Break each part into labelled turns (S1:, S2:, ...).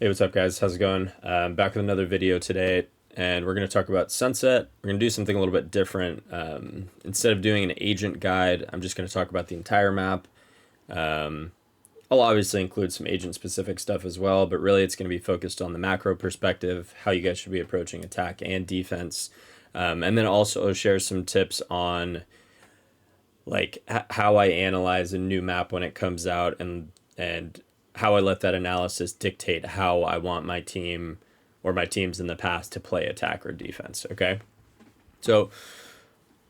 S1: Hey, what's up, guys? How's it going? Back with another video today, and we're going to talk about Sunset. We're going to do something a little bit different. Instead of doing an agent guide, I'm just going to talk about the entire map. I'll obviously include some agent-specific stuff as well, but really it's going to be focused on the macro perspective, how you guys should be approaching attack and defense, and then also share some tips on like how I analyze a new map when it comes out and how I let that analysis dictate how I want my team or my teams in the past to play attack or defense. Okay. So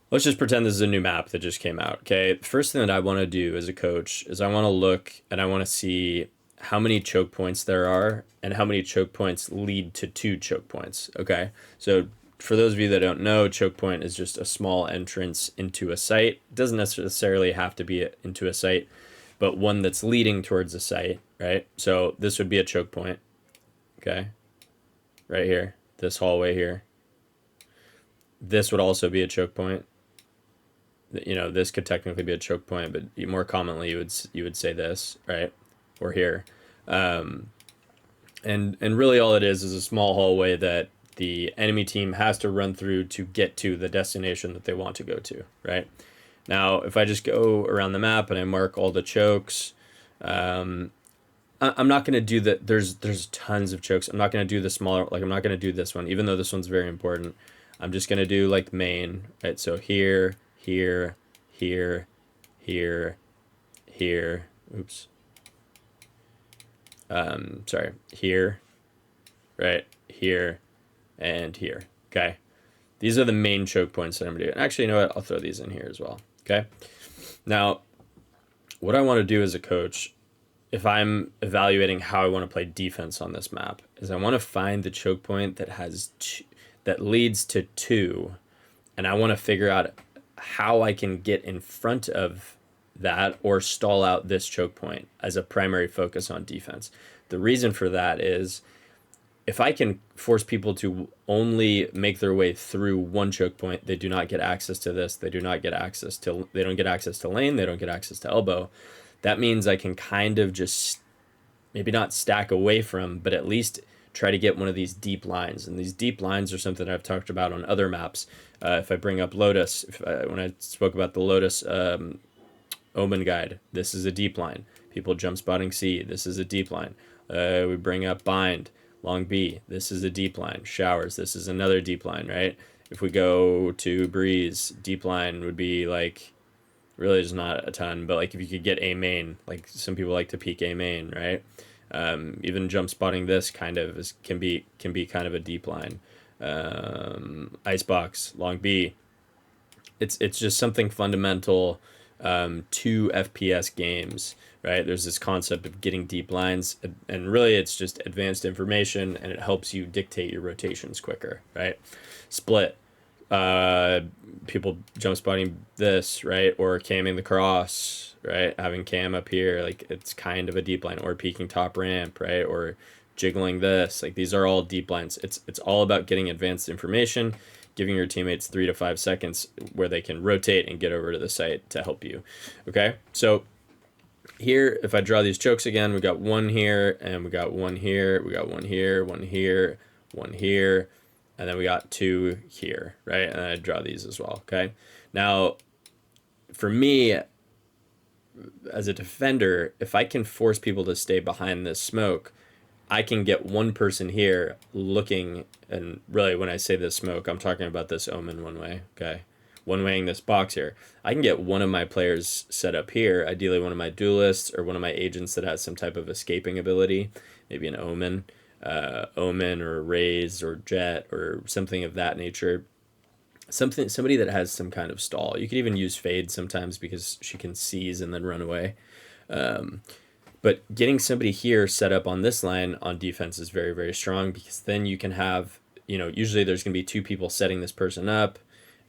S1: let's just pretend this is a new map that just came out. Okay. First thing that I want to do as a coach is I want to look and I want to see how many choke points there are and how many choke points lead to two choke points. Okay. So for those of you that don't know, choke point is just a small entrance into a site. It doesn't necessarily have to be into a site, but one that's leading towards a site, right? So this would be a choke point, okay? Right here, this hallway here. This would also be a choke point. You know, this could technically be a choke point, but more commonly you would say this, right? Or here. And really all it is a small hallway that the enemy team has to run through to get to the destination that they want to go to, right? Now, if I just go around the map and I mark all the chokes, I'm not going to do that. There's tons of chokes. I'm not going to do the smaller, like I'm not going to do this one, even though this one's very important. I'm just going to do like main, right? So here, here, here, here, here, oops. Sorry, here, right, here, and here, okay? These are the main choke points that I'm gonna do. And actually, you know what? I'll throw these in here as well, okay? Now, what I want to do as a coach, if I'm evaluating how I want to play defense on this map, is I want to find the choke point that that leads to two, and I want to figure out how I can get in front of that or stall out this choke point as a primary focus on defense. The reason for that is if I can force people to only make their way through one choke point, they do not get access to this. They don't get access to lane. They don't get access to elbow. That means I can kind of just maybe not stack away from, but at least try to get one of these deep lines. And these deep lines are something I've talked about on other maps. If I bring up Lotus, when I spoke about the Lotus Omen guide, this is a deep line. People jump spotting C, this is a deep line. We bring up Bind, Long B, this is a deep line. Showers, this is another deep line, right? If we go to Breeze, deep line would be like, really there's not a ton, but like if you could get A main, like some people like to peek A main, right? Even jump spotting this kind of can be kind of a deep line. Icebox, Long B. It's just something fundamental to FPS games, right? There's this concept of getting deep lines, and really it's just advanced information, and it helps you dictate your rotations quicker, right? Split, people jump spotting this, right? Or camming the cross, right? Having cam up here, like it's kind of a deep line, or peeking top ramp, right? Or jiggling this, like these are all deep lines. It's all about getting advanced information, giving your teammates 3 to 5 seconds where they can rotate and get over to the site to help you. Okay, so here, if I draw these chokes again, we got one here, and we got one here, we got one here, one here, one here, and then we got two here, right? And I draw these as well, okay? Now, for me, as a defender, if I can force people to stay behind this smoke, I can get one person here looking, and really when I say this smoke, I'm talking about this Omen one way, okay? One waying this box here. I can get one of my players set up here, ideally one of my duelists or one of my agents that has some type of escaping ability, maybe an Omen, Omen or Raze or Jet or something of that nature. Somebody that has some kind of stall. You could even use Fade sometimes because she can seize and then run away. But getting somebody here set up on this line on defense is very, very strong, because then you can have, you know, usually there's going to be two people setting this person up,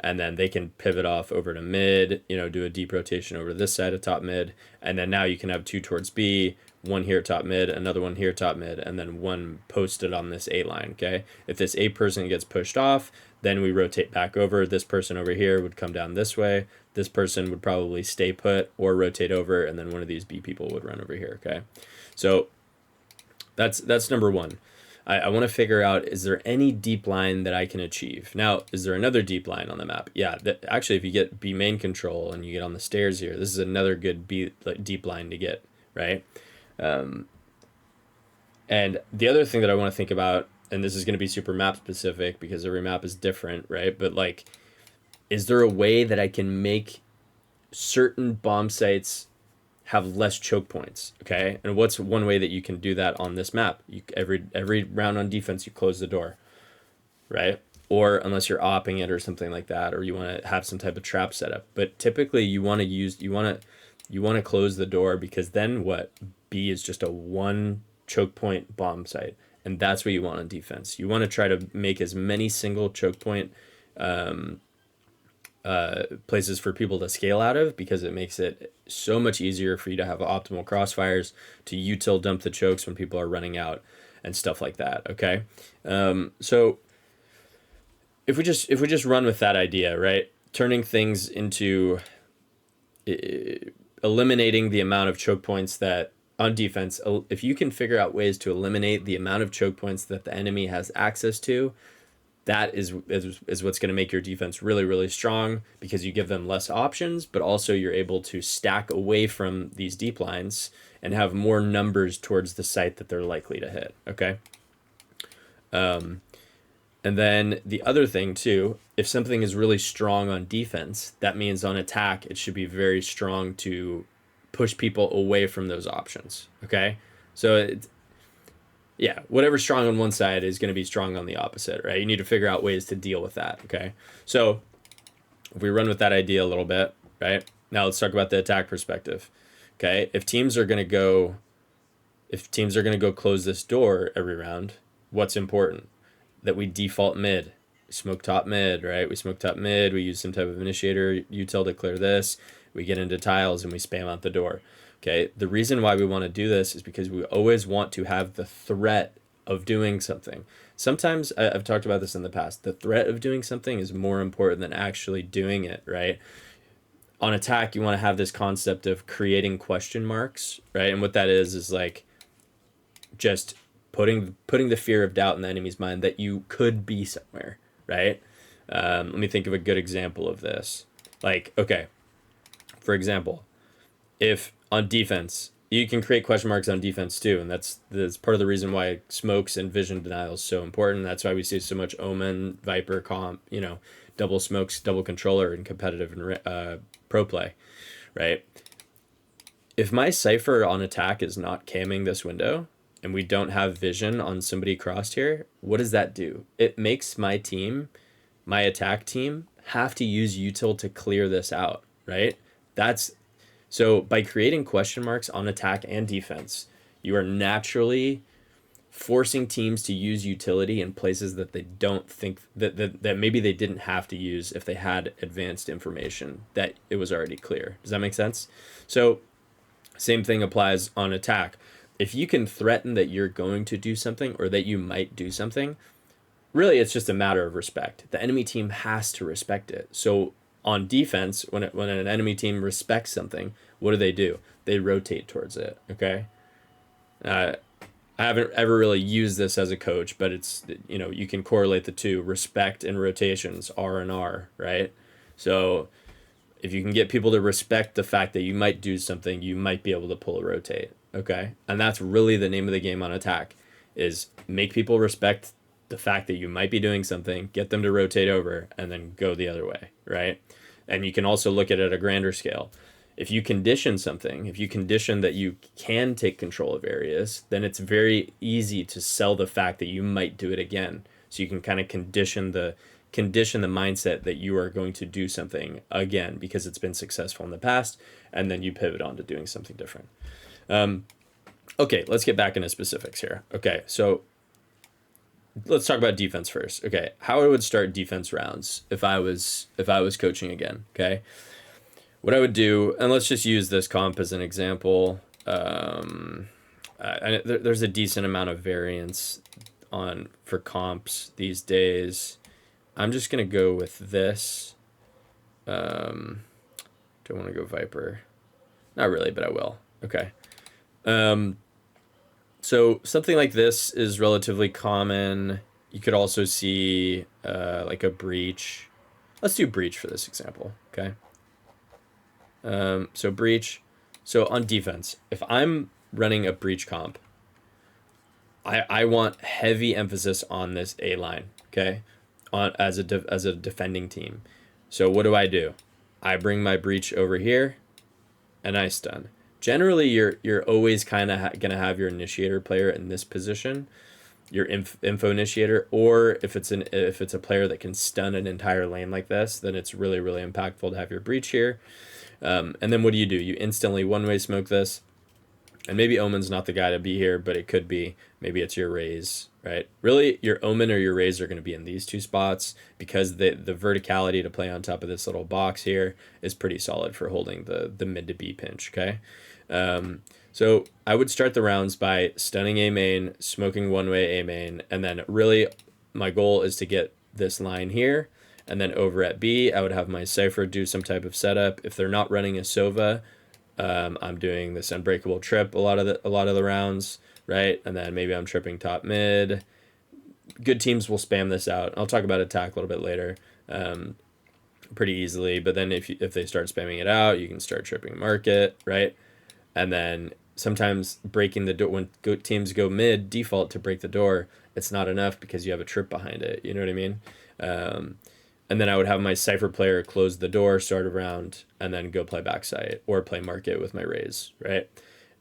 S1: and then they can pivot off over to mid, you know, do a deep rotation over to this side of top mid, and then now you can have two towards B, one here top mid, another one here top mid, and then one posted on this A line, okay? If this A person gets pushed off, then we rotate back over. This person over here would come down this way. This person would probably stay put or rotate over, and then one of these B people would run over here, okay? So That's number one. I want to figure out, is there any deep line that I can achieve? Now, is there another deep line on the map? Yeah, actually, if you get B main control and you get on the stairs here, this is another good deep line to get, right? Um, and the other thing that I want to think about, and this is going to be super map specific because every map is different, right? But like, is there a way that I can make certain bomb sites have less choke points? Okay, and what's one way that you can do that on this map? Every round on defense, you close the door, right? Or unless you're opping it or something like that, or you want to have some type of trap setup. But typically, you want to close the door, because then what? B is just a one choke point bomb site, and that's what you want on defense. You want to try to make as many single choke point places for people to scale out of, because it makes it so much easier for you to have optimal crossfires, to util dump the chokes when people are running out and stuff like that. Okay, so if we just run with that idea, right, turning things into eliminating the amount of choke points that on defense, if you can figure out ways to eliminate the amount of choke points that the enemy has access to, that is what's going to make your defense really, really strong, because you give them less options, but also you're able to stack away from these deep lines and have more numbers towards the site that they're likely to hit. Okay. And then the other thing too, if something is really strong on defense, that means on attack, it should be very strong to push people away from those options. Okay. So yeah, whatever's strong on one side is going to be strong on the opposite, right? You need to figure out ways to deal with that, okay? So if we run with that idea a little bit, right? Now let's talk about the attack perspective, okay? If teams are going to go close this door every round, what's important? That we default mid, smoke top mid, right? We smoke top mid, we use some type of initiator util to clear this, we get into tiles and we spam out the door. Okay, the reason why we want to do this is because we always want to have the threat of doing something. Sometimes, I've talked about this in the past, the threat of doing something is more important than actually doing it, right? On attack, you want to have this concept of creating question marks, right? And what that is like just putting the fear of doubt in the enemy's mind that you could be somewhere, right? Let me think of a good example of this. Like, okay, for example, if on defense, you can create question marks on defense too, and that's part of the reason why smokes and vision denial is so important. That's why we see so much Omen, Viper, comp, double smokes, double controller in competitive and pro play, right? If my cipher on attack is not camming this window, and we don't have vision on somebody crossed here, what does that do? It makes my team, my attack team, have to use util to clear this out, right? So by creating question marks on attack and defense, you are naturally forcing teams to use utility in places that they don't think that maybe they didn't have to use if they had advanced information that it was already clear. Does that make sense? So same thing applies on attack. If you can threaten that you're going to do something or that you might do something, really it's just a matter of respect. The enemy team has to respect it. So on defense, when an enemy team respects something, what do? They rotate towards it, okay? I haven't ever really used this as a coach, but it's, you can correlate the two. Respect and rotations, R&R, right? So if you can get people to respect the fact that you might do something, you might be able to pull a rotate, okay? And that's really the name of the game on attack, is make people respect the fact that you might be doing something, get them to rotate over, and then go the other way, right? And you can also look at it at a grander scale. If you condition something, if you condition that you can take control of areas, then it's very easy to sell the fact that you might do it again. So you can kind of condition the mindset that you are going to do something again because it's been successful in the past, and then you pivot on to doing something different. Okay, let's get back into specifics here. Okay, so let's talk about defense first. Okay, how I would start defense rounds if I was coaching again. Okay, what I would do, and let's just use this comp as an example. There's a decent amount of variance for comps these days. I'm just gonna go with this. Don't want to go Viper. Not really, but I will. Okay. So something like this is relatively common. You could also see like a breach. Let's do breach for this example, okay? So breach. So on defense, if I'm running a breach comp, I want heavy emphasis on this A line, okay? On as a defending team. So what do? I bring my breach over here and I stun. Generally, you're always kind of gonna have your initiator player in this position, your info initiator, or if it's a player that can stun an entire lane like this, then it's really really impactful to have your breach here. And then what do? You instantly one-way smoke this, and maybe Omen's not the guy to be here, but it could be. Maybe it's your Raze, right? Really, your Omen or your Raze are going to be in these two spots because the verticality to play on top of this little box here is pretty solid for holding the mid to B pinch, okay? So I would start the rounds by stunning A main, smoking one-way A main, and then really my goal is to get this line here. And then over at B, I would have my Cypher do some type of setup. If they're not running a Sova, I'm doing this unbreakable trip a lot of the rounds, right? And then maybe I'm tripping top mid. Good teams will spam this out. I'll talk about attack a little bit later, pretty easily. But then if they start spamming it out, you can start tripping market, right? And then sometimes breaking the door when teams go mid default to break the door, it's not enough because you have a trip behind it. You know what I mean? And then I would have my Cypher player close the door, start a round, and then go play backside or play market with my Raze, right?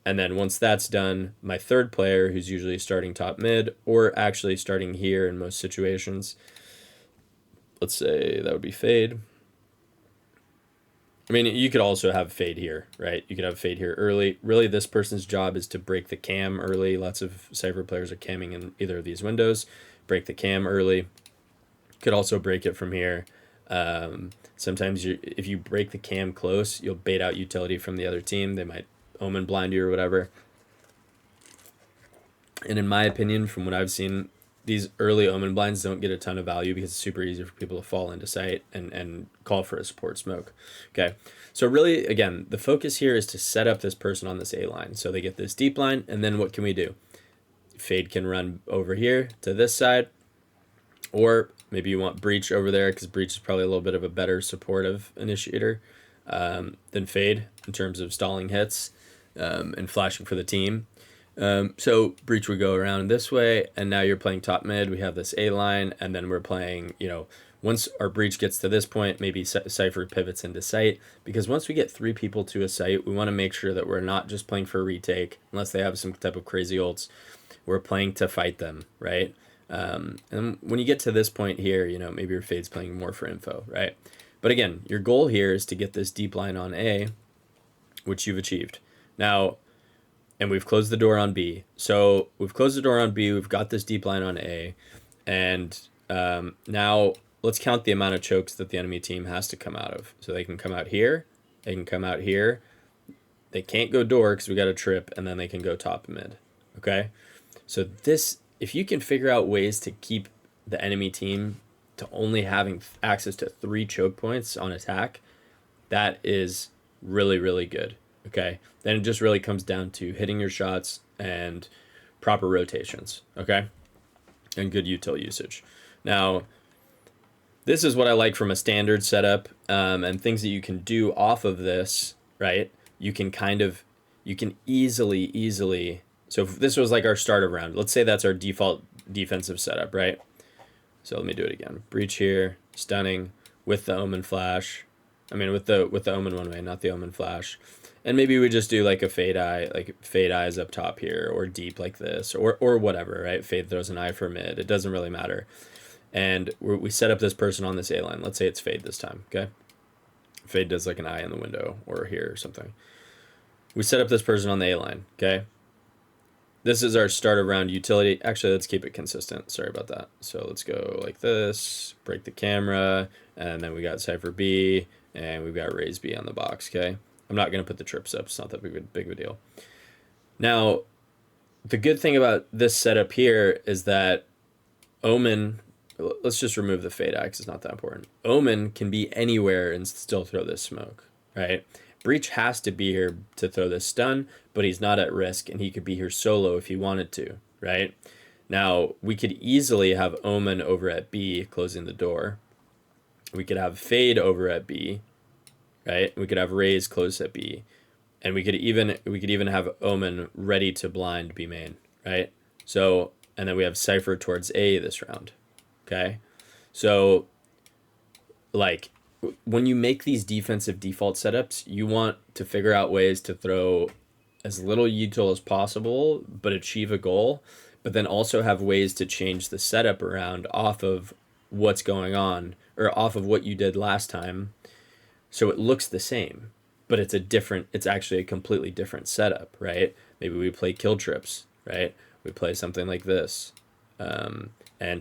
S1: And then once that's done, my third player, who's usually starting top mid or actually starting here in most situations, let's say that would be Fade. I mean, you could also have Fade here, right? You could have Fade here early. Really, this person's job is to break the cam early. Lots of Cypher players are camming in either of these windows. Break the cam early. Could also break it from here. Sometimes if you break the cam close, you'll bait out utility from the other team. They might Omen blind you or whatever. And in my opinion, from what I've seen, these early Omen blinds don't get a ton of value because it's super easy for people to fall into sight and call for a support smoke. Okay, so really, again, the focus here is to set up this person on this A line. So they get this deep line, and then what can we do? Fade can run over here to this side, or maybe you want Breach over there because Breach is probably a little bit of a better supportive initiator than Fade in terms of stalling hits and flashing for the team. So Breach would go around this way, and now you're playing top mid. We have this A line, and then we're playing, once our Breach gets to this point, maybe Cypher pivots into sight, because once we get 3 people to a site, we want to make sure that we're not just playing for a retake, unless they have some type of crazy ults. We're playing to fight them, right? And when you get to this point here, maybe your Fade's playing more for info, right? But again, your goal here is to get this deep line on A, which you've achieved. Now, and we've closed the door on B. So we've closed the door on B, we've got this deep line on A, and now let's count the amount of chokes that the enemy team has to come out of. So they can come out here, they can come out here, they can't go door because we got a trip, and then they can go top mid, okay? So this, if you can figure out ways to keep the enemy team to only having access to 3 choke points on attack, that is really, really good, okay? Then it just really comes down to hitting your shots and proper rotations, okay? And good util usage. Now, this is what I like from a standard setup, and things that you can do off of this, right? You can easily, so if this was like our starter round, let's say that's our default defensive setup, right? So let me do it again. Breach here, stunning with the Omen flash. I mean, with the Omen one way, not the Omen flash. And maybe we just do like a Fade Eye, like Fade Eyes up top here, or deep like this, or whatever, right? Fade throws an eye for mid. It doesn't really matter. And we set up this person on this A line. Let's say it's Fade this time, okay? Fade does like an eye in the window or here or something. We set up this person on the A line, okay? This is our starter round utility. Actually, let's keep it consistent. Sorry about that. So let's go like this, break the camera, and then we got Cypher B, and we've got Raze B on the box, okay? I'm not going to put the trips up. It's not that big of a deal. Now, the good thing about this setup here is that Omen, let's just remove the Fade Eye because it's not that important. Omen can be anywhere and still throw this smoke, right? Breach has to be here to throw this stun, but he's not at risk, and he could be here solo if he wanted to, right? Now, we could easily have Omen over at B closing the door. We could have Fade over at B, right? We could have Raze close at B. And we could even have Omen ready to blind B main, right? So, and then we have Cypher towards A this round, okay? So, like, when you make these defensive default setups, you want to figure out ways to throw as little util as possible, but achieve a goal, but then also have ways to change the setup around off of what's going on, or off of what you did last time, so it looks the same, but it's actually a completely different setup, right? Maybe we play kill trips, right? We play something like this, and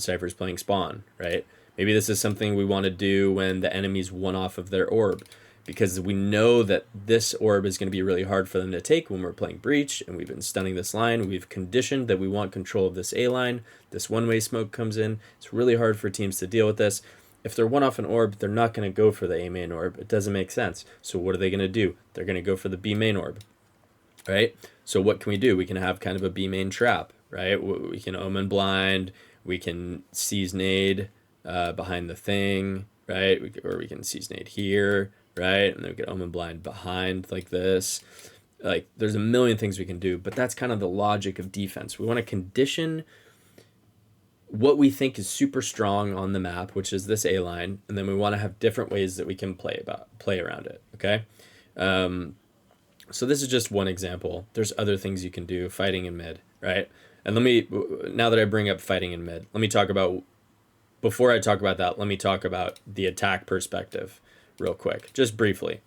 S1: Cypher's playing spawn, right? Maybe this is something we want to do when the enemy's one off of their orb, because we know that this orb is going to be really hard for them to take when we're playing Breach, and we've been stunning this line. We've conditioned that we want control of this A line. This one-way smoke comes in. It's really hard for teams to deal with this. If they're one off an orb, they're not going to go for the A main orb. It doesn't make sense. So what are they going to do? They're going to go for the B main orb, right? So what can we do? We can have kind of a B main trap, right? We can Omen blind. We can seize nade behind the thing, right? Or we can seize nade here, right? And then we can Omen blind behind like this. Like, there's a million things we can do, but that's kind of the logic of defense. We want to condition what we think is super strong on the map, which is this A line, and then we want to have different ways that we can play around it, okay? So this is just one example. There's other things you can do, fighting in mid, right? And now that I bring up fighting in mid, before I talk about that, let me talk about the attack perspective real quick, just briefly.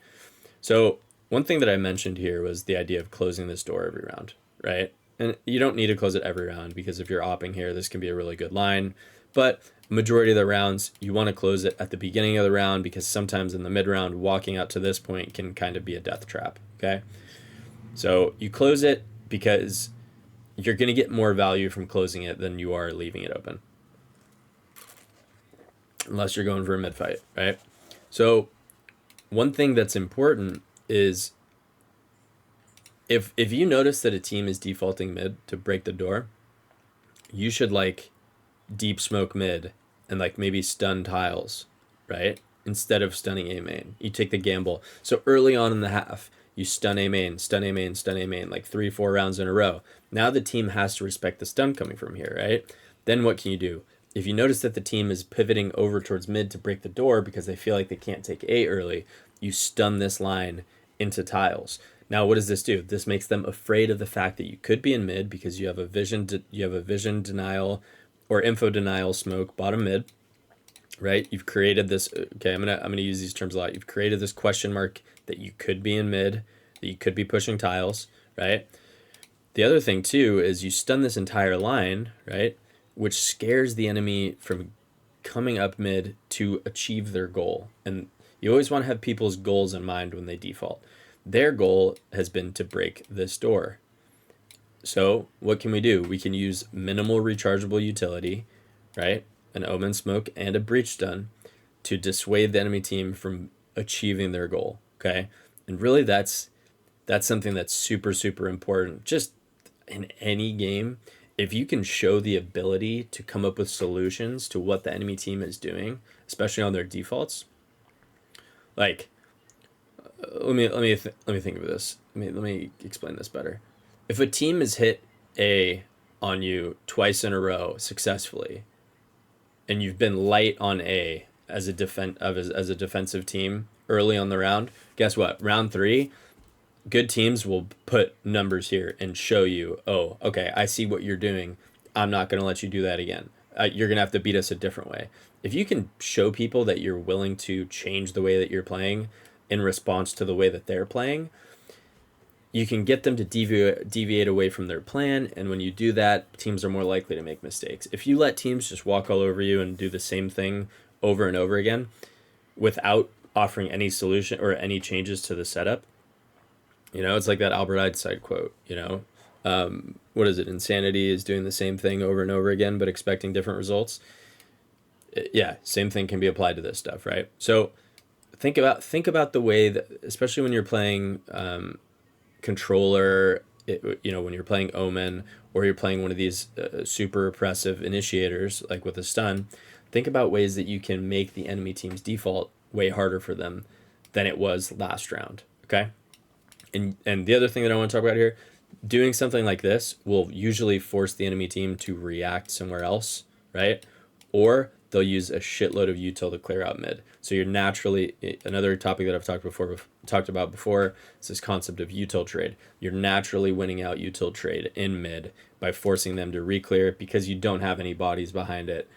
S1: So one thing that I mentioned here was the idea of closing this door every round, right? And you don't need to close it every round, because if you're opping here, this can be a really good line. But majority of the rounds, you want to close it at the beginning of the round, because sometimes in the mid round, walking out to this point can kind of be a death trap, okay? So you close it because you're going to get more value from closing it than you are leaving it open. Unless you're going for a mid fight, right? So one thing that's important is, if you notice that a team is defaulting mid to break the door, you should like deep smoke mid and like maybe stun tiles, right? Instead of stunning A main. You take the gamble. So early on in the half, you stun A main, stun A main, stun A main, like 3-4 rounds in a row. Now the team has to respect the stun coming from here, right? Then what can you do? If you notice that the team is pivoting over towards mid to break the door because they feel like they can't take A early, you stun this line into tiles. Now, what does this do? This makes them afraid of the fact that you could be in mid, because you have a vision denial or info denial smoke bottom mid, right? You've created this. Okay, I'm gonna use these terms a lot. You've created this question mark that you could be in mid, that you could be pushing tiles, right? The other thing too is you stun this entire line, right? Which scares the enemy from coming up mid to achieve their goal. And you always want to have people's goals in mind when they default. Their goal has been to break this door. So what can we do? We can use minimal rechargeable utility, right? An Omen smoke and a breach stun to dissuade the enemy team from achieving their goal, okay? And really that's something that's super, super important. Just in any game, if you can show the ability to come up with solutions to what the enemy team is doing, especially on their defaults, like, let me think of this. Let me explain this better. If a team has hit A on you twice in a row successfully, and you've been light on A as a defensive team early on the round, guess what? Round 3, good teams will put numbers here and show you, oh, okay, I see what you're doing. I'm not going to let you do that again. You're going to have to beat us a different way. If you can show people that you're willing to change the way that you're playing in response to the way that they're playing, you can get them to deviate away from their plan. And when you do that, teams are more likely to make mistakes. If you let teams just walk all over you and do the same thing over and over again without offering any solution or any changes to the setup, it's like that Albert Einstein quote, what is it? Insanity is doing the same thing over and over again, but expecting different results. Yeah, same thing can be applied to this stuff, right? So think about the way that, especially when you're playing controller, when you're playing Omen, or you're playing one of these super oppressive initiators, like with a stun, think about ways that you can make the enemy team's default way harder for them than it was last round. Okay. And the other thing that I want to talk about here, doing something like this will usually force the enemy team to react somewhere else, right? Or they'll use a shitload of util to clear out mid. So you're naturally, another topic that I've talked about before is this concept of util trade. You're naturally winning out util trade in mid by forcing them to re-clear because you don't have any bodies behind it.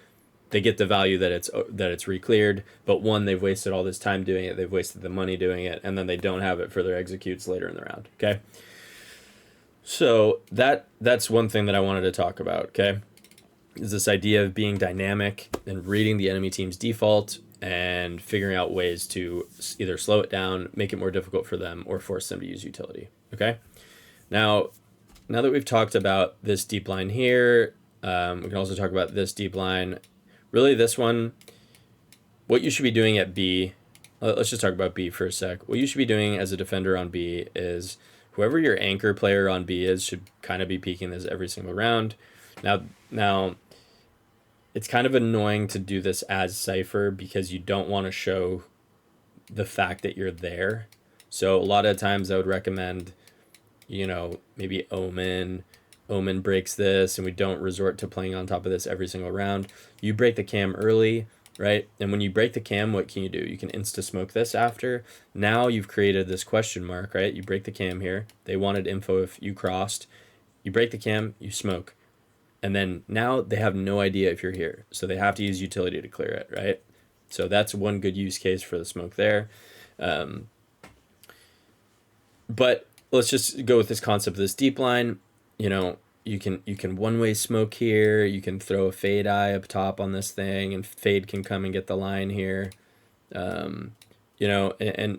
S1: They get the value that it's re-cleared, but one, they've wasted all this time doing it, they've wasted the money doing it, and then they don't have it for their executes later in the round. Okay, so that's one thing that I wanted to talk about. Okay, is this idea of being dynamic and reading the enemy team's default and figuring out ways to either slow it down, make it more difficult for them, or force them to use utility. Okay, now that we've talked about this deep line here, we can also talk about this deep line. Really, this one, what you should be doing at B, let's just talk about B for a sec. What you should be doing as a defender on B is whoever your anchor player on B is should kind of be peeking this every single round. Now, it's kind of annoying to do this as Cypher because you don't want to show the fact that you're there. So a lot of times I would recommend, maybe Omen breaks this, and we don't resort to playing on top of this every single round. You break the cam early, right? And when you break the cam, what can you do? You can insta-smoke this after. Now you've created this question mark, right? You break the cam here. They wanted info if you crossed. You break the cam, you smoke. And then now they have no idea if you're here. So they have to use utility to clear it, right? So that's one good use case for the smoke there. But let's just go with this concept of this deep line. You can one-way smoke here. You can throw a fade eye up top on this thing, and fade can come and get the line here. And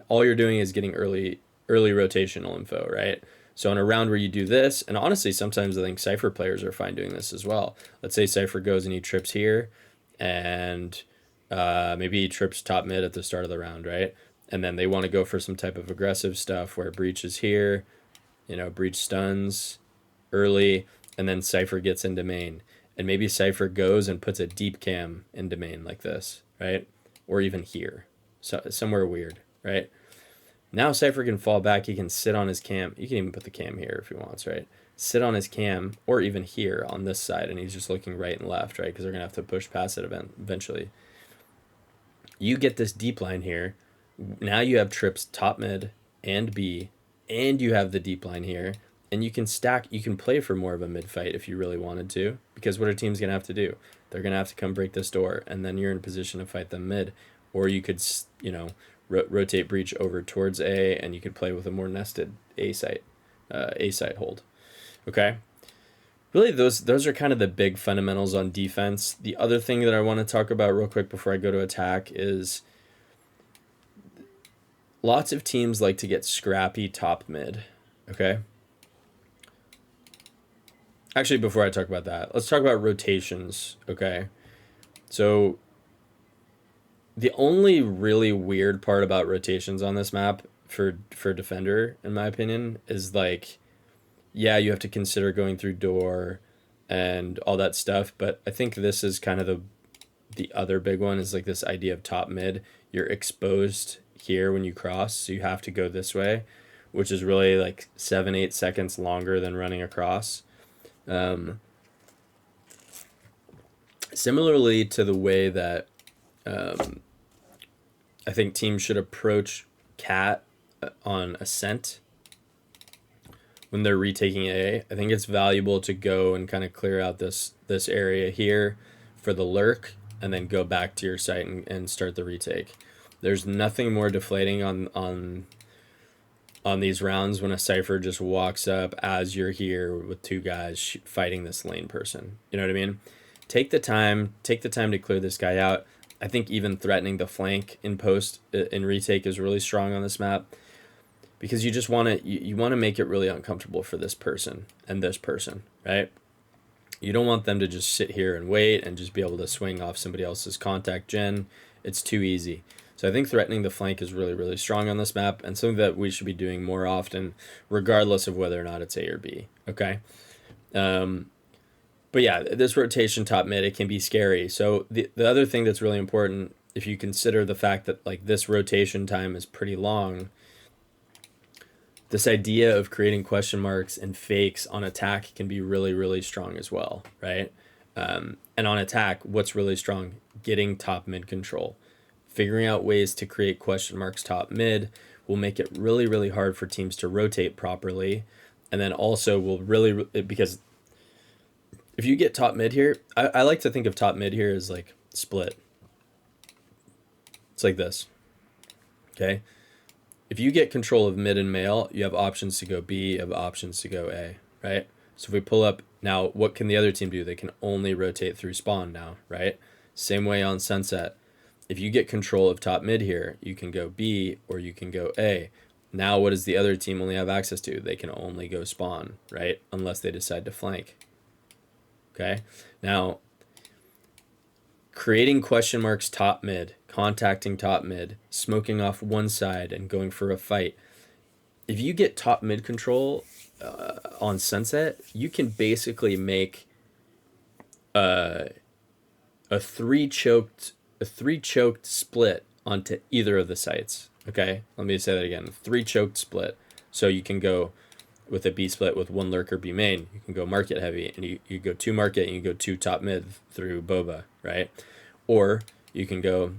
S1: all you're doing is getting early rotational info, right? So in a round where you do this, and honestly, sometimes I think Cypher players are fine doing this as well. Let's say Cypher goes and he trips here, and maybe he trips top mid at the start of the round, right? And then they want to go for some type of aggressive stuff where Breach is here, Breach stuns early, and then Cypher gets into main. And maybe Cypher goes and puts a deep cam into main like this, right? Or even here, so somewhere weird, right? Now Cypher can fall back, he can sit on his cam. You can even put the cam here if he wants, right? Sit on his cam, or even here on this side, and he's just looking right and left, right? Because they're going to have to push past it eventually. You get this deep line here. Now you have trips top mid and B, and you have the deep line here, and you can play for more of a mid fight if you really wanted to, because what are teams going to have to do? They're going to have to come break this door, and then you're in a position to fight them mid. Or you could, rotate Breach over towards A, and you could play with a more nested A site hold. Okay? Really, those are kind of the big fundamentals on defense. The other thing that I want to talk about real quick before I go to attack is lots of teams like to get scrappy top mid, okay? Actually, before I talk about that, let's talk about rotations, okay? So the only really weird part about rotations on this map for defender, in my opinion, is you have to consider going through door and all that stuff, but I think this is kind of the other big one is this idea of top mid. You're exposed here when you cross, so you have to go this way, which is really 7-8 seconds longer than running across. Similarly to the way that I think teams should approach cat on ascent when they're retaking A. I think it's valuable to go and kind of clear out this area here for the lurk, and then go back to your site and start the retake. There's nothing more deflating on these rounds when a Cypher just walks up as you're here with two guys fighting this lane person. You know what I mean? Take the time to clear this guy out. I think even threatening the flank in post in retake is really strong on this map, because you just want to make it really uncomfortable for this person and this person, right? You don't want them to just sit here and wait and just be able to swing off somebody else's contact gen. It's too easy. So I think threatening the flank is really, really strong on this map and something that we should be doing more often, regardless of whether or not it's A or B. Okay. But yeah, this rotation top mid, it can be scary. So the other thing that's really important, if you consider the fact that like this rotation time is pretty long, this idea of creating question marks and fakes on attack can be really, really strong as well, right? And on attack, what's really strong? Getting top mid control. Figuring out ways to create question marks top mid will make it really, really hard for teams to rotate properly. And then also will really, because if you get top mid here, I like to think of top mid here as like split. It's like this, okay? If you get control of mid and male, you have options to go B, you have options to go A, right? So if we pull up now, what can the other team do? They can only rotate through spawn now, right? Same way on sunset. If you get control of top mid here, you can go B or you can go A. Now what does the other team only have access to? They can only go spawn, right? Unless they decide to flank. Okay? Now, creating question marks top mid, contacting top mid, smoking off one side and going for a fight. If you get top mid control on sunset, you can basically make a three choked split onto either of the sites. Okay, let me say that again. 3 choked split. So you can go with a B split with 1 lurker B main. You can go market heavy and you go 2 market and you go 2 top mid through boba, right? Or you can go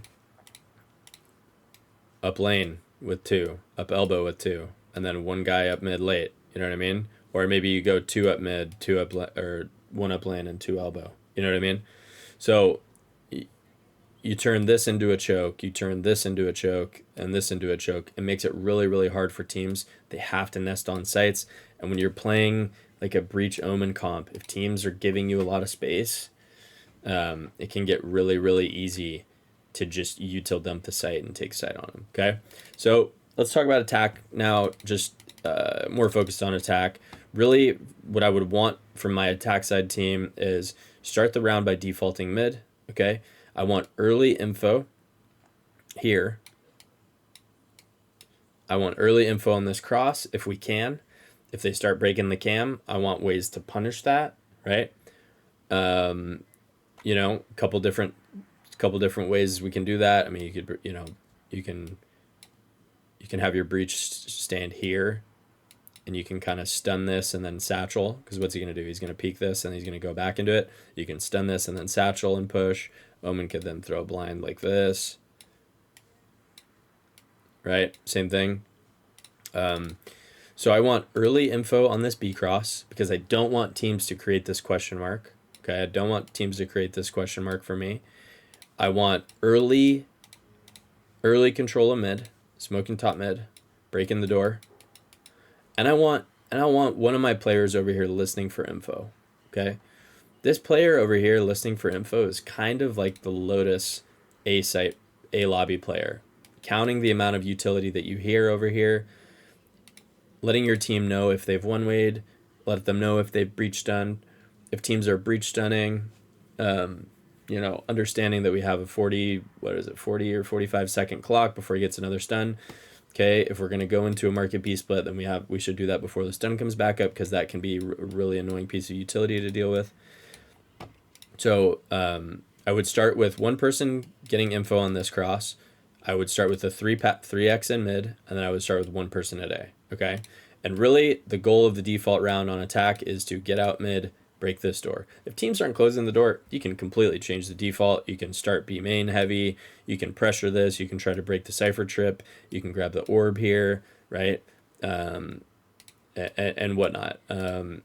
S1: up lane with 2, up elbow with 2, and then 1 guy up mid late. You know what I mean? Or maybe you go 2 up mid, 2 up or 1 up lane and 2 elbow. You know what I mean? So you turn this into a choke, you turn this into a choke, and this into a choke. It makes it really, really hard for teams. They have to nest on sites. And when you're playing like a Breach Omen comp, if teams are giving you a lot of space, it can get really, really easy to just util dump the site and take site on them. Okay, so let's talk about attack now, just more focused on attack. Really, what I would want from my attack side team is start the round by defaulting mid. Okay, I want early info here. I want early info on this cross if we can. If they start breaking the cam, I want ways to punish that, right? You know, a couple different ways we can do that. I mean, you could, you know, you can have your breach stand here and you can kind of stun this and then satchel, because what's he going to do? He's going to peek this and he's going to go back into it. You can stun this and then satchel and push. Omen could then throw a blind like this, right? Same thing. So I want early info on this B cross because I don't want teams to create this question mark. Okay, I don't want teams to create this question mark for me. I want early control of mid, smoking top mid, breaking the door. And I want one of my players over here listening for info. Okay? This player over here listening for info is kind of like the Lotus A site, A lobby player. Counting the amount of utility that you hear over here, letting your team know if they've one wayed, let them know if they've breach done, if teams are breach stunning, you know, understanding that we have a 40 or 45 second clock before he gets another stun. Okay, if we're going to go into a market B split, then we should do that before the stun comes back up, because that can be a really annoying piece of utility to deal with. So I would start with one person getting info on this cross. I would start with a 3x in mid, and then I would start with one person at A. Okay, and really the goal of the default round on attack is to get out mid, break this door. If teams aren't closing the door, you can completely change the default. You can start B main heavy. You can pressure this. You can try to break the cipher trip. You can grab the orb here, right? And whatnot. And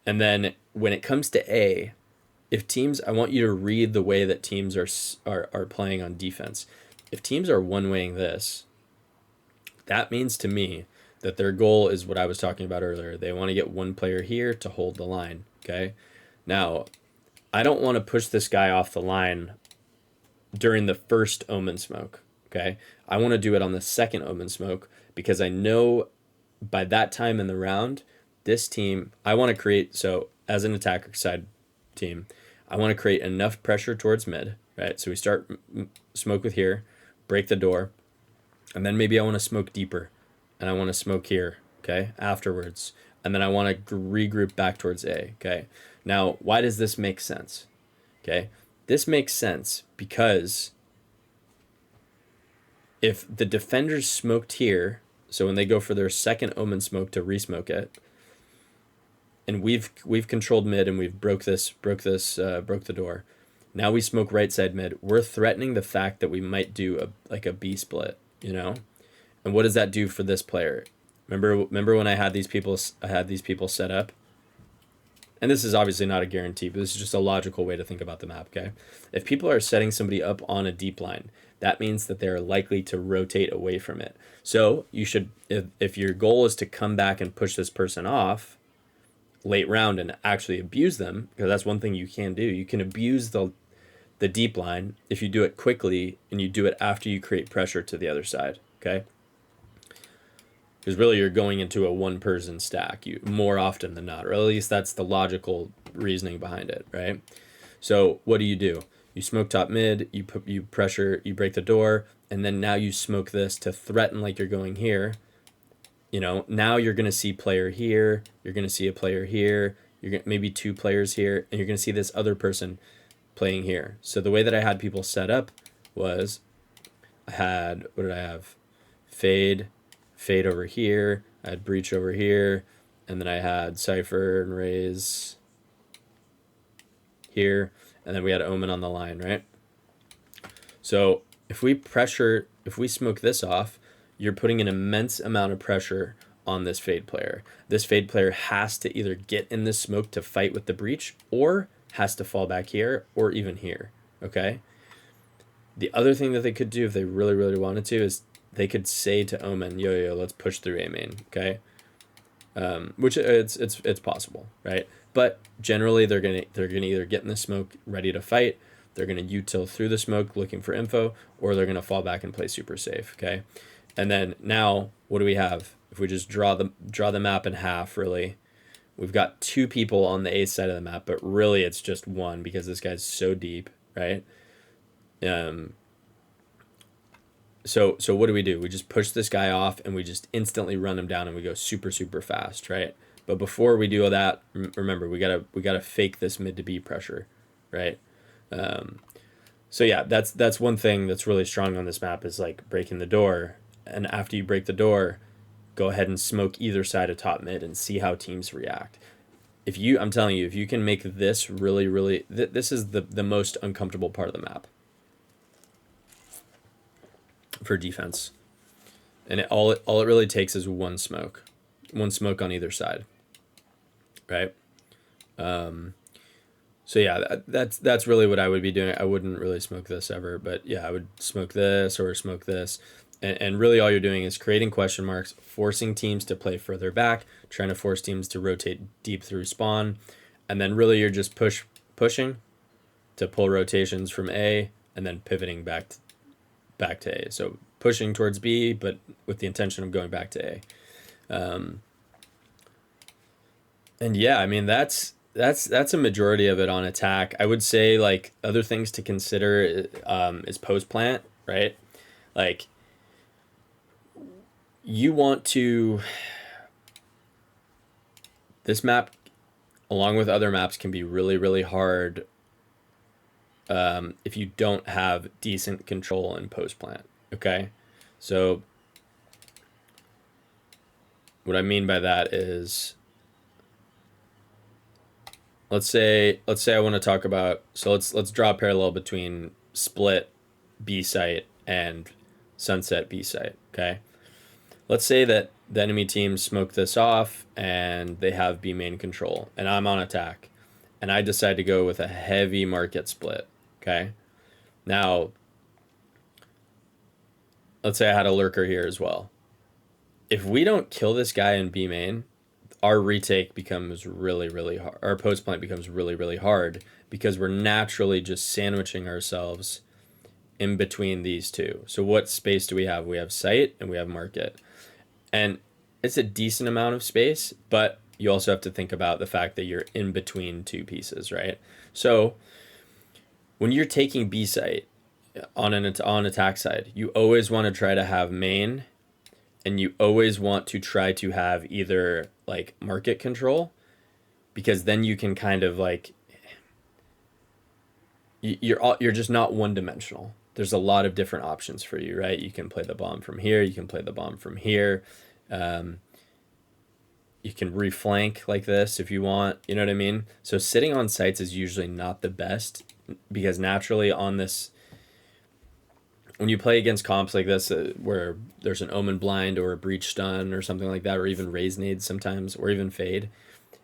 S1: then when it comes to A, if teams, I want you to read the way that teams are playing on defense. If teams are one-waying this, that means to me that their goal is what I was talking about earlier. They want to get one player here to hold the line, okay? Now, I don't want to push this guy off the line during the first Omen smoke, okay? I want to do it on the second Omen smoke, because I know by that time in the round, this team, I want to create, so as an attacker side team, I want to create enough pressure towards mid, right? So we start smoke with here. break the door, and then maybe I want to smoke deeper, and I want to smoke here, okay, afterwards, and then I want to regroup back towards A, okay. Now, why does this make sense? Okay, this makes sense because if the defenders smoked here, so when they go for their second omen smoke to resmoke it, and we've controlled mid and we've broke the door. Now we smoke right side mid. We're threatening the fact that we might do a B split, you know? And what does that do for this player? Remember when I had these people set up? And this is obviously not a guarantee, but this is just a logical way to think about the map, okay? If people are setting somebody up on a deep line, that means that they're likely to rotate away from it. So you should, if your goal is to come back and push this person off late round and actually abuse them, because that's one thing you can do. You can abuse the deep line if you do it quickly and you do it after you create pressure to the other side, okay? Because really you're going into a one-person stack more often than not, or at least that's the logical reasoning behind it, right? So what do? You smoke top mid, you pressure, you break the door, and then now you smoke this to threaten like you're going here. You know, now you're going to see player here, you're going to see a player here, you're gonna, maybe two players here, and you're going to see this other person playing here. So the way that I had people set up was I had, what did I have? Fade over here, I had breach over here, and then I had Cypher and Raise here, and then we had Omen on the line, right? So if we smoke this off, you're putting an immense amount of pressure on this Fade player. This Fade player has to either get in this smoke to fight with the breach, or has to fall back here, or even here, okay? The other thing that they could do if they really, really wanted to is they could say to Omen, yo, let's push through A main, okay? Which it's possible, right? But generally they're gonna either get in the smoke ready to fight, they're gonna util through the smoke looking for info, or they're gonna fall back and play super safe, okay? And then now what do we have? If we just draw the map in half, really, we've got two people on the A side of the map, but really it's just one because this guy's so deep, right? So what do? We just push this guy off and we just instantly run him down and we go super, super fast, right? But before we do all that, remember, we gotta fake this mid to B pressure, right? So yeah, that's one thing that's really strong on this map is like breaking the door. And after you break the door, go ahead and smoke either side of top mid and see how teams react. I'm telling you, if you can make this really, really, this is the most uncomfortable part of the map for defense. And all it really takes is one smoke on either side, right? So yeah, that's really what I would be doing. I wouldn't really smoke this ever, but yeah, I would smoke this or smoke this. And really all you're doing is creating question marks, forcing teams to play further back, trying to force teams to rotate deep through spawn. And then really you're just pushing to pull rotations from A and then pivoting back to A. So pushing towards B, but with the intention of going back to A. And yeah, I mean, that's a majority of it on attack. I would say like other things to consider is post plant, right? Like you want to, this map along with other maps can be really, really hard if you don't have decent control in post plant, okay? So what I mean by that is, let's say I want to talk about, so let's draw a parallel between split B site and sunset B site, okay? Let's say that the enemy team smoke this off and they have B main control and I'm on attack and I decide to go with a heavy market split, okay? Now, let's say I had a lurker here as well. If we don't kill this guy in B main, our retake becomes really, really hard. Our post plant becomes really, really hard because we're naturally just sandwiching ourselves in between these two. So what space do we have? We have site and we have market. And it's a decent amount of space, but you also have to think about the fact that you're in between two pieces, right? So when you're taking B site, on attack side, you always want to try to have main, and you always want to try to have either like market control, because then you can kind of like you're just not one dimensional. There's a lot of different options for you, right? You can play the bomb from here. You can play the bomb from here. Um, you can reflank like this if you want. You know what I mean? So sitting on sites is usually not the best, because naturally on this, when you play against comps like this, where there's an omen blind or a breach stun or something like that, or even raise nades sometimes, or even fade,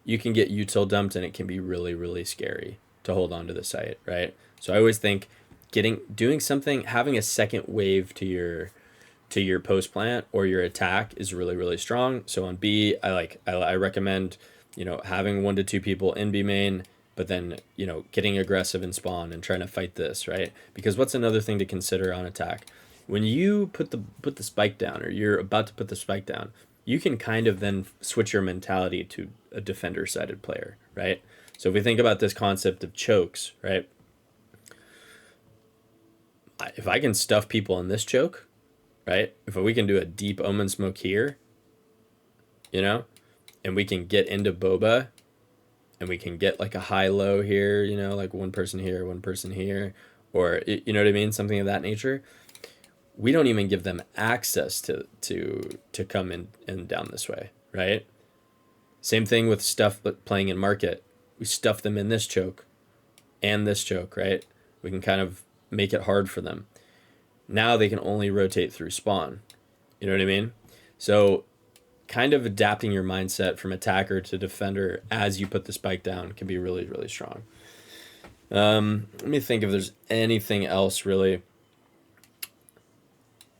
S1: you can get util dumped, and it can be really, really scary to hold on to the site, right? So I always think doing something, having a second wave to your post plant or your attack is really, really strong. So on B, I recommend, having 1 to 2 people in B main, but then, getting aggressive in spawn and trying to fight this, right? Because what's another thing to consider on attack? When you put the spike down, or you're about to put the spike down, you can kind of then switch your mentality to a defender sided player, right? So if we think about this concept of chokes, right? If I can stuff people in this choke, right? If we can do a deep omen smoke here, and we can get into boba, and we can get like a high low here, like one person here, or you know what I mean, something of that nature. We don't even give them access to come in and down this way, right? Same thing with stuff playing in market. We stuff them in this choke and this choke, right? We can kind of make it hard for them. Now they can only rotate through spawn. You know what I mean? So kind of adapting your mindset from attacker to defender as you put the spike down can be really, really strong. Let me think if there's anything else really.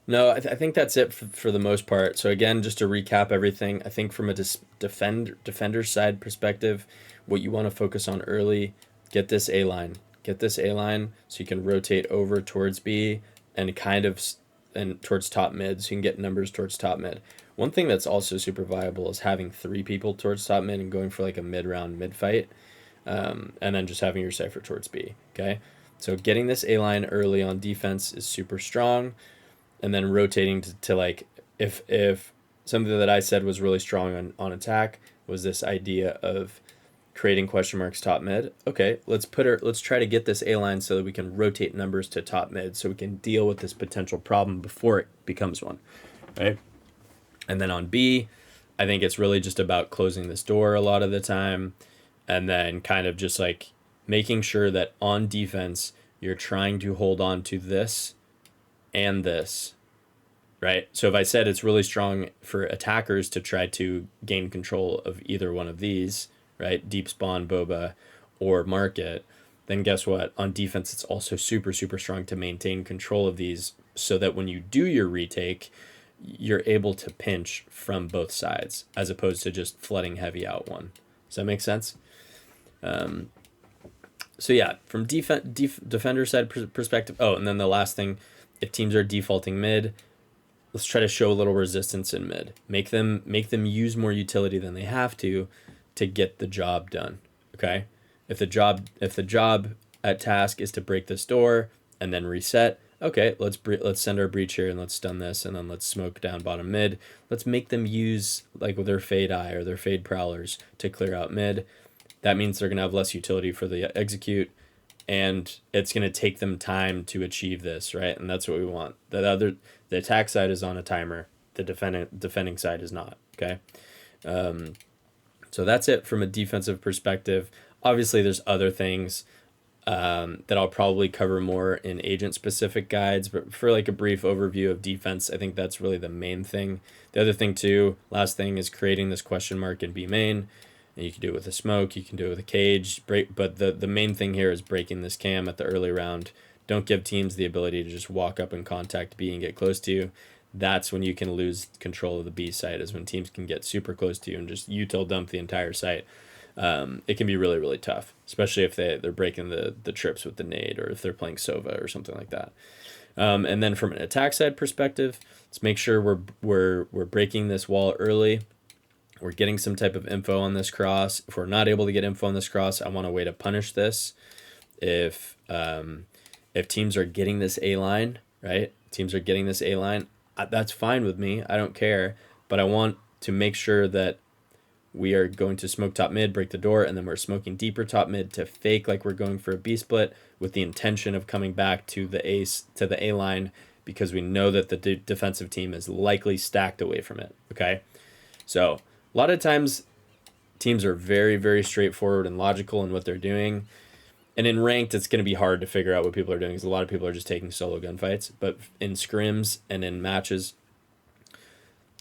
S1: No, I think that's it for the most part. So again, just to recap everything, I think from a defender side perspective, what you want to focus on early, get this A line. Get this A line so you can rotate over towards B and towards top mid, so you can get numbers towards top mid. One thing that's also super viable is having 3 people towards top mid and going for like a mid-round mid-fight, and then just having your cipher towards B, okay? So getting this A line early on defense is super strong, and then rotating to like, if something that I said was really strong on attack was this idea of creating question marks top mid. Okay, let's try to get this A line so that we can rotate numbers to top mid, so we can deal with this potential problem before it becomes one, right? And then on B, I think it's really just about closing this door a lot of the time, and then kind of just like making sure that on defense you're trying to hold on to this and this, right? So if I said it's really strong for attackers to try to gain control of either one of these, right? Deep spawn, boba, or market, then guess what? On defense, it's also super, super strong to maintain control of these, so that when you do your retake, you're able to pinch from both sides as opposed to just flooding heavy out one. Does that make sense? So yeah, from defender side perspective. Oh, and then the last thing, if teams are defaulting mid, let's try to show a little resistance in mid. Make them use more utility than they have to get the job done. Okay? If the job at task is to break this door and then reset, okay, let's send our breach here and let's stun this, and then let's smoke down bottom mid. Let's make them use like with their fade eye or their fade prowlers to clear out mid. That means they're gonna have less utility for the execute, and it's gonna take them time to achieve this, right? And that's what we want. The attack side is on a timer. The defending side is not. Okay. So that's it from a defensive perspective. Obviously, there's other things that I'll probably cover more in agent-specific guides, but for like a brief overview of defense, I think that's really the main thing. The other thing too, last thing, is creating this question mark in B main. And you can do it with a smoke, you can do it with a cage, but the main thing here is breaking this cam at the early round. Don't give teams the ability to just walk up and contact B and get close to you. That's when you can lose control of the B site, is when teams can get super close to you and just util dump the entire site. It can be really, really tough, especially if they're breaking the trips with the nade, or if they're playing Sova or something like that. And then from an attack side perspective, let's make sure we're breaking this wall early. We're getting some type of info on this cross. If we're not able to get info on this cross, I want a way to punish this. If if teams are getting this A line, right? Teams are getting this A line. That's fine with me. I don't care. But I want to make sure that we are going to smoke top mid, break the door, and then we're smoking deeper top mid to fake like we're going for a B split with the intention of coming back to the A line, because we know that the defensive team is likely stacked away from it. Okay, so a lot of times teams are very, very straightforward and logical in what they're doing. And in ranked, it's going to be hard to figure out what people are doing because a lot of people are just taking solo gunfights. But in scrims and in matches,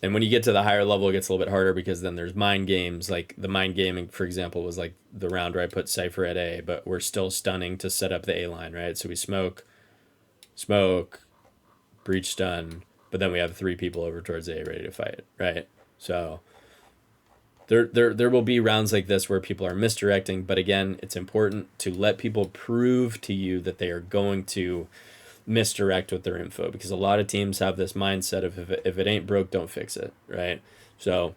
S1: and when you get to the higher level, it gets a little bit harder because then there's mind games. Like the mind gaming, for example, was like the round where I put Cypher at A, but we're still stunning to set up the A line, right? So we smoke, breach stun, but then we have 3 people over towards A ready to fight, right? So there will be rounds like this where people are misdirecting, but again, it's important to let people prove to you that they are going to misdirect with their info, because a lot of teams have this mindset of if it ain't broke, don't fix it, right? So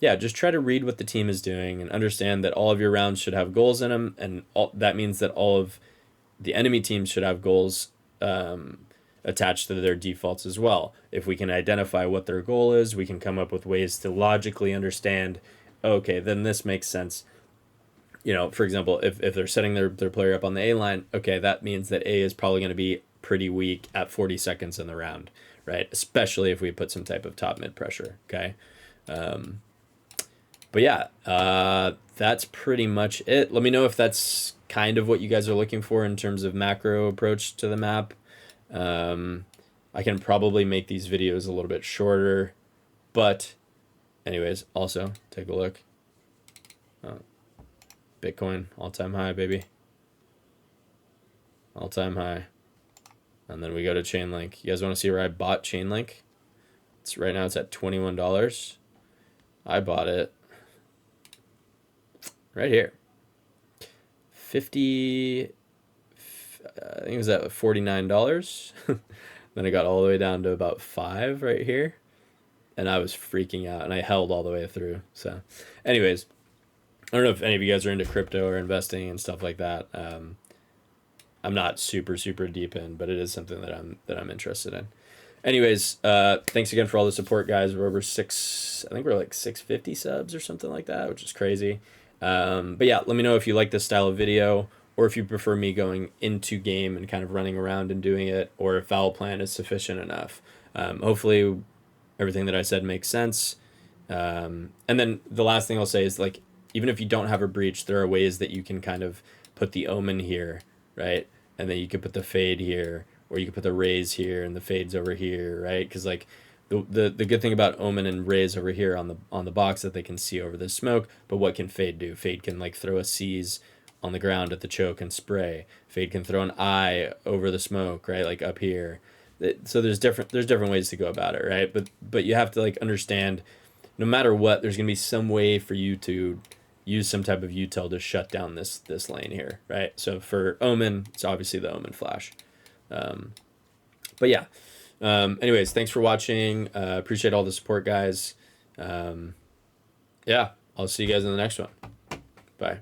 S1: yeah, just try to read what the team is doing and understand that all of your rounds should have goals in them, and that means that all of the enemy teams should have goals attached to their defaults as well. If we can identify what their goal is, we can come up with ways to logically understand, okay, then this makes sense. You know, for example, if they're setting their player up on the A line, okay, that means that A is probably going to be pretty weak at 40 seconds in the round, right? Especially if we put some type of top mid pressure, okay? But yeah, that's pretty much it. Let me know if that's kind of what you guys are looking for in terms of macro approach to the map. I can probably make these videos a little bit shorter, but anyways, also take a look. Bitcoin, all-time high, baby. All-time high. And then we go to Chainlink. You guys want to see where I bought Chainlink? Right now it's at $21. I bought it right here. 50, I think it was at $49. Then I got all the way down to about 5 right here. And I was freaking out, and I held all the way through. So anyways, I don't know if any of you guys are into crypto or investing and stuff like that. I'm not super deep in, but it is something that I'm interested in. Anyways, thanks again for all the support, guys. We're over I think we're like 650 subs or something like that, which is crazy. But yeah, let me know if you like this style of video, or if you prefer me going into game and kind of running around and doing it, or if Foul Plan is sufficient enough. Hopefully everything that I said makes sense. And then the last thing I'll say is, like, even if you don't have a breach, there are ways that you can kind of put the omen here, right? And then you could put the fade here, or you could put the raise here and the fades over here, right? Because like the good thing about omen and raise over here on the box that they can see over the smoke, but what can fade do? Fade can like throw a seize on the ground at the choke and spray. Fade can throw an eye over the smoke, right? Like up here. So there's different ways to go about it, right? But you have to like understand, no matter what, there's gonna be some way for you to use some type of util to shut down this lane here, right? So for omen, it's obviously the omen flash. But yeah, anyways, thanks for watching. Appreciate all the support, guys. Yeah, I'll see you guys in the next one. Bye.